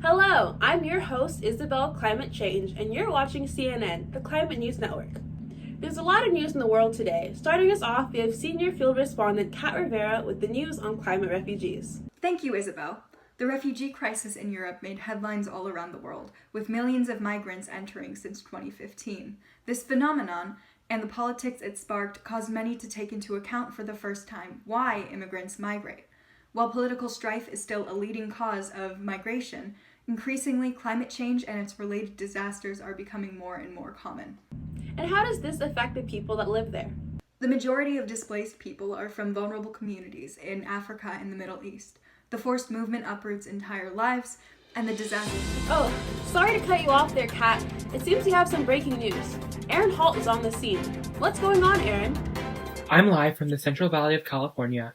Hello, I'm your host, Isabel Climate Change, and you're watching CNN, the Climate News Network. There's a lot of news in the world today. Starting us off, we have senior field respondent Kat Rivera with the news on climate refugees. Thank you, Isabel. The refugee crisis in Europe made headlines all around the world, with millions of migrants entering since 2015. This phenomenon, and the politics it sparked, caused many to take into account for the first time why immigrants migrate. While political strife is still a leading cause of migration, increasingly climate change and its related disasters are becoming more and more common. And how does this affect the people that live there? The majority of displaced people are from vulnerable communities in Africa and the Middle East. The forced movement uproots entire lives, and the disaster... Oh, sorry to cut you off there, Kat. It seems you have some breaking news. Aaron Holt is on the scene. What's going on, Aaron? I'm live from the Central Valley of California,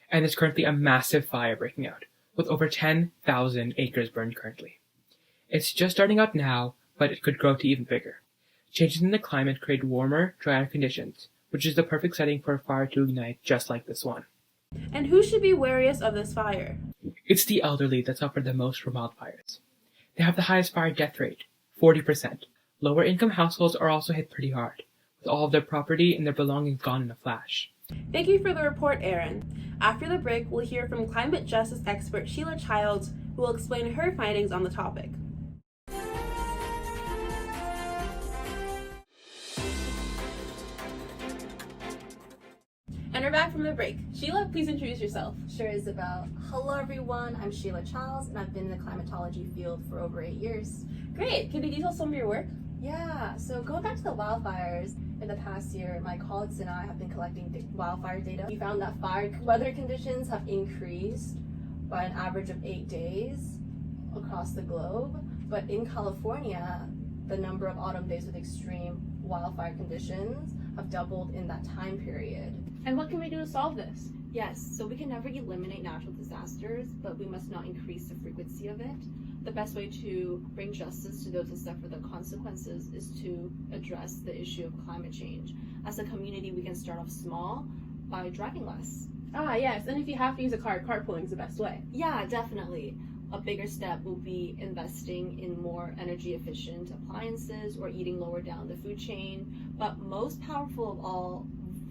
and there's currently a massive fire breaking out, with over 10,000 acres burned currently. It's just starting up now, but it could grow to even bigger. Changes in the climate create warmer, drier conditions, which is the perfect setting for a fire to ignite just like this one. And who should be wariest of this fire? It's the elderly that suffer the most from wildfires. They have the highest fire death rate, 40%. Lower income households are also hit pretty hard, with all of their property and their belongings gone in a flash. Thank you for the report, Aaron. After the break, we'll hear from climate justice expert Sheila Childs, who will explain her findings on the topic. And we're back from the break. Sheila, please introduce yourself. Sure, Isabel. Hello, everyone. I'm Sheila Childs, and I've been in the climatology field for over 8 years. Great. Can you detail some of your work? Yeah, so going back to the wildfires, in the past year, my colleagues and I have been collecting wildfire data. We found that weather conditions have increased by an average of 8 days across the globe. But in California, the number of autumn days with extreme wildfire conditions have doubled in that time period. And what can we do to solve this? Yes, so we can never eliminate natural disasters, but we must not increase the frequency of it. The best way to bring justice to those who suffer the consequences is to address the issue of climate change. As a community, we can start off small by driving less. Ah, yes, and if you have to use a car, carpooling is the best way. Yeah, definitely. A bigger step will be investing in more energy efficient appliances or eating lower down the food chain. But most powerful of all,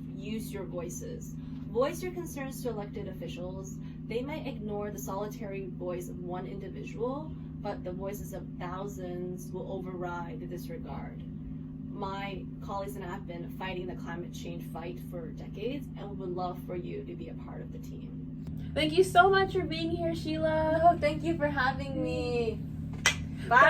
use your voices. Voice your concerns to elected officials. They might ignore the solitary voice of one individual, but the voices of thousands will override the disregard. My colleagues and I have been fighting the climate change fight for decades, and we would love for you to be a part of the team. Thank you so much for being here, Sheila. Oh, thank you for having me. Bye.